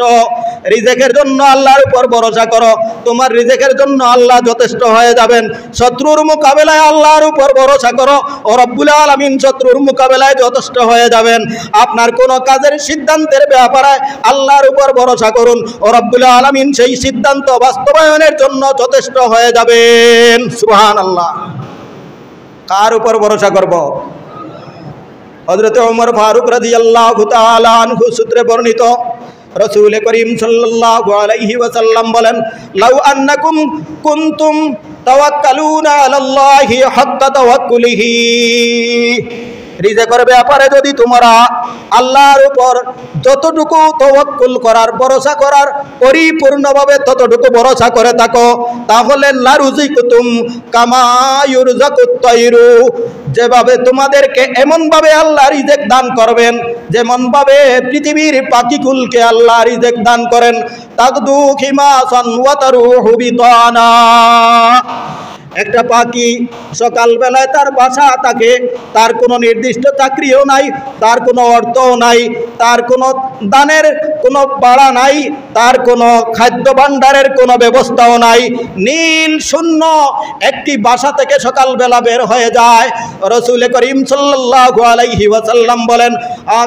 রিজিকের জন্য আল্লাহর উপর ভরসা করো, তোমার রিজিকের জন্য আল্লাহ যথেষ্ট হয়ে যাবেন। শত্রুর মোকাবেলায় আল্লাহর উপর ভরসা করো, ও রব্বুল আলামিন শত্রুর মোকাবেলায় যথেষ্ট হয়ে যাবেন। আপনার কোন কাজের সিদ্ধান্তের ব্যাপারে আল্লাহর উপর ভরসা করুন, ও রব্বুল আলামিন সেই সিদ্ধান্ত বাস্তবায়নের জন্য যথেষ্ট হয়ে যাবেন। সুবহানাল্লাহ। কার উপর ভরসা করব? হযরত ওমর ফারুক রাদিয়াল্লাহু তাআলা আনহু সূত্রে বর্ণিত, রাসূল করিম সাল্লাল্লাহু আলাইহি ওয়াসাল্লাম বলেন, লাউ আন্নাকুম কুনতুম তাওয়াক্কালুনা আলাল্লাহি হাক্কা তাওয়াক্কুলিহি। রিজিকের ব্যাপারে যদি তোমরা আল্লাহর উপর যতটুকু তাওয়াক্কুল করার, ভরসা করার, পরিপূর্ণভাবে ততটুকু ভরসা করে থাকো, তাহলে লারুজিকুতুম কামা ইউরজাকুত তায়রু, যেভাবে তোমাদেরকে এমনভাবে আল্লাহ রিজিক দান করবেন, যেমনভাবে পৃথিবীর পাখিকুলকে আল্লাহ রিজিক দান করেন। তাকদু খিমাসান ওয়া তারুহু বিতানা। একটা পাখি সকালবেলায় তার বাসা থাকে, তার কোনো নির্দিষ্ট চাকরিও নাই, তার কোনো অর্থও নাই, তার কোনো দানের কোনো ভাড়া নাই, তার কোনো খাদ্য ভাণ্ডারের কোনো ব্যবস্থাও নাই, নীল শূন্য একটি বাসা থেকে সকালবেলা বের হয়ে যায়। রাসূল করিম সাল্লাল্লাহু আলাইহি ওয়াসাল্লাম বলেন,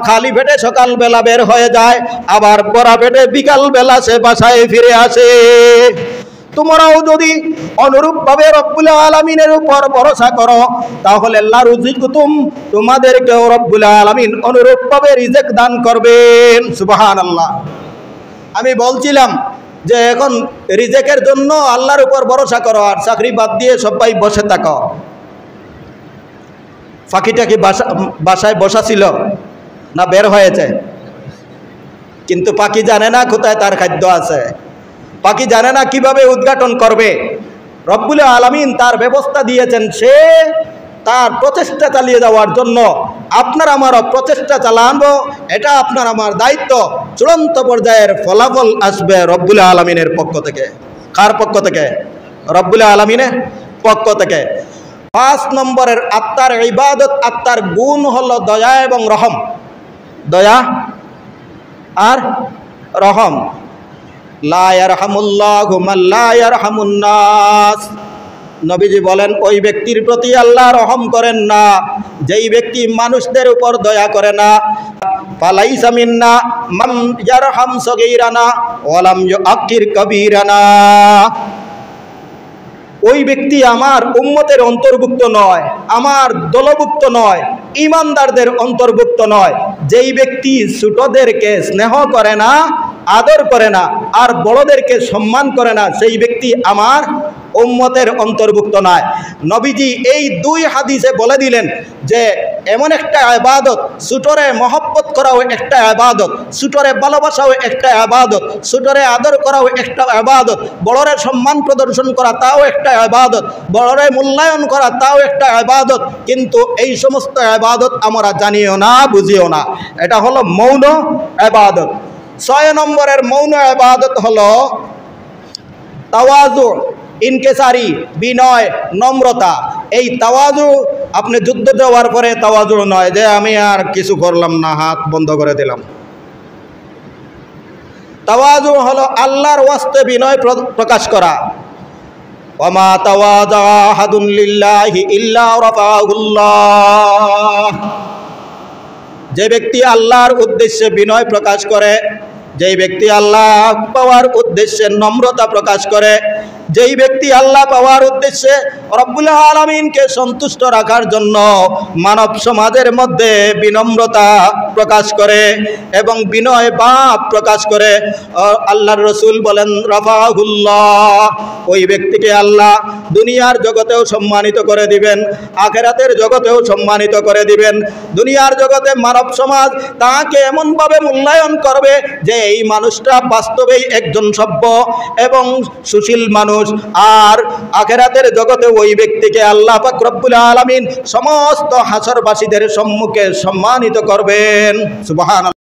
খালি পেটে সকালবেলা বের হয়ে যায়, আবার ভরা পেটে বিকালবেলা সে বাসায় ফিরে আসে। তোমরাও যদি অনুরূপভাবে রব্বুল আলামিনের উপর ভরসা করো, তাহলে লারুজিকুতুম, তোমাদেরকেও রব্বুল আলামিন অনুরূপভাবে রিজিক দান করবেন। সুবহানাল্লাহ। আমি বলছিলাম যে এখন রিজিকের জন্য আল্লাহর উপর ভরসা করো, আর চাকরি বাদ দিয়ে সবাই বসে থাকো। পাখিটা কি বাসায় বসা ছিল না বের হয়েছে? কিন্তু পাখি জানে না কোথায় তার খাদ্য আছে, পাখি জানে না কিভাবে উদ্ঘাটন করবে। রব্বুল আলামিন তার ব্যবস্থা দিয়েছেন, সে তার প্রচেষ্টা চালিয়ে যাওয়ার জন্য। আপনার আমারও প্রচেষ্টা চালাবো, এটা আপনার আমার দায়িত্ব। চূড়ান্ত পর্যায়ের ফলাফল আসবে রব্বুল আলামিনের পক্ষ থেকে। কার পক্ষ থেকে? রব্বুল আলামিনের পক্ষ থেকে। 5 নম্বরের আত্মার ইবাদত, আত্মার গুণ হলো দয়া এবং রহম। দয়া আর রহম। লা ইয়ারহামুল্লাহু মান লা ইয়ারহামুন নাস। নবীজি বলেন, ওই ব্যক্তির প্রতি আল্লাহ রহম করেন না যেই ব্যক্তি মানুষদের উপর দয়া করে না। ফালাইসা মিন্না মান ইয়ারহাম সগীরানা ওয়া লাম ইউআক্কির কবীরানা। ওই ব্যক্তি আমার উম্মতের অন্তর্ভুক্ত নয়, আমার দলভুক্ত নয়, ইমানদারদের অন্তর্ভুক্ত নয়। যেই ব্যক্তি ছোটদেরকে স্নেহ করে না, আদর করে না, আর বড়দেরকে সম্মান করে না, সেই ব্যক্তি আমার উম্মতের অন্তর্ভুক্ত নয়। নবীজি এই 2 হাদিসে বলে দিলেন যে এমন একটা ইবাদত, ছোটরে মহব্বত করাও একটা ইবাদত, ছোটরে ভালোবাসাও একটা ইবাদত, ছোটরে আদর করাও একটা ইবাদত, বড়রে সম্মান প্রদর্শন করা তাও একটা ইবাদত, বড়রে মূল্যায়ন করা তাও একটা ইবাদত। কিন্তু এই সমস্ত ইবাদত আমরা জানিও না, বুঝিও না। এটা হলো মৌন ইবাদত। 6 নম্বরের মৌন ইবাদত হলো তাওয়াজু, ইনকেসারি, বিনয়, নম্রতা। এই তাওয়াজু আপনি যুদ্ধ দেওয়ার পরে তাওয়াজু নয় যে আমি আর কিছু করলাম না, হাত বন্ধ করে দিলাম। তাওয়াজু হলো আল্লাহর ওয়াস্তে বিনয় প্রকাশ করা। ওয়ামা তাওয়াজা আহাদুন লিল্লাহি ইল্লা রাফাহুল্লাহ। যে ব্যক্তি আল্লাহর উদ্দেশ্যে বিনয় প্রকাশ করে, যেই ব্যক্তি আল্লাহ পাওয়ার উদ্দেশ্যে নম্রতা প্রকাশ করে, যেই ব্যক্তি আল্লাহ পাওয়ার উদ্দেশ্যে রব্বুল আলামিনকে সন্তুষ্ট রাখার জন্য মানব সমাজের মধ্যে বিনম্রতা প্রকাশ করে এবং বিনয় ভাব প্রকাশ করে, আল্লাহর রসুল বলেন রাফাহুল্লাহ, ওই ব্যক্তিকে আল্লাহ দুনিয়ার জগতেও সম্মানিত করে দিবেন, আখিরাতের জগতেও সম্মানিত করে দিবেন। দুনিয়ার জগতে মানব সমাজ তাকে এমনভাবে মূল্যায়ন করবে যে এই মানুষটা বাস্তবেই একজন সভ্য এবং সুশীল মানুষ। আর আখিরাতের জগতে ওই ব্যক্তিকে আল্লাহ পাক রব্বুল আলামিন সমস্ত হাসরবাসীদের সম্মুখে সম্মানিত করবেন। সুবহানাল্লাহ।